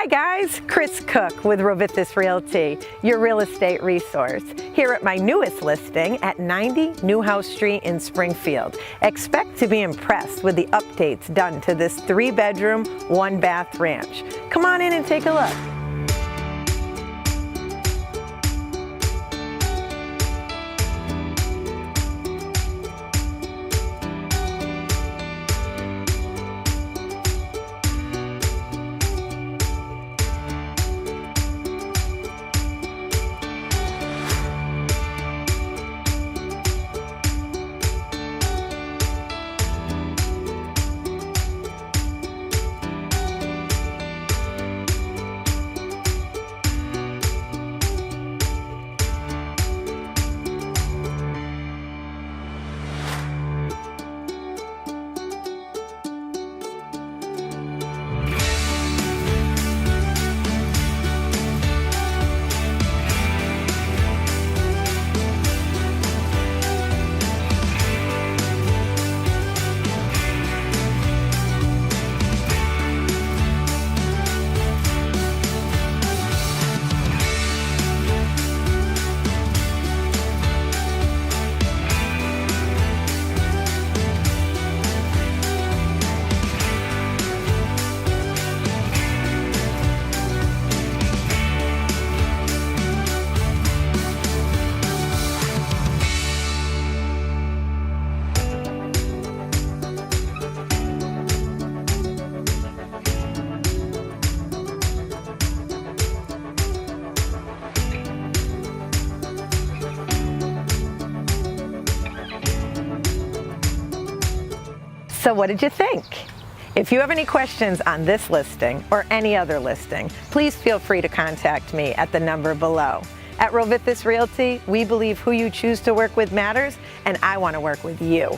Hi guys, Chris Cook with ROvithis Realty, your real estate resource. Here at my newest listing at 90 Newhouse Street in Springfield. Expect to be impressed with the updates done to this 3-bedroom, 1-bath ranch. Come on in and take a look. So what did you think? If you have any questions on this listing or any other listing, please feel free to contact me at the number below. At ROvithis Realty, we believe who you choose to work with matters, and I want to work with you.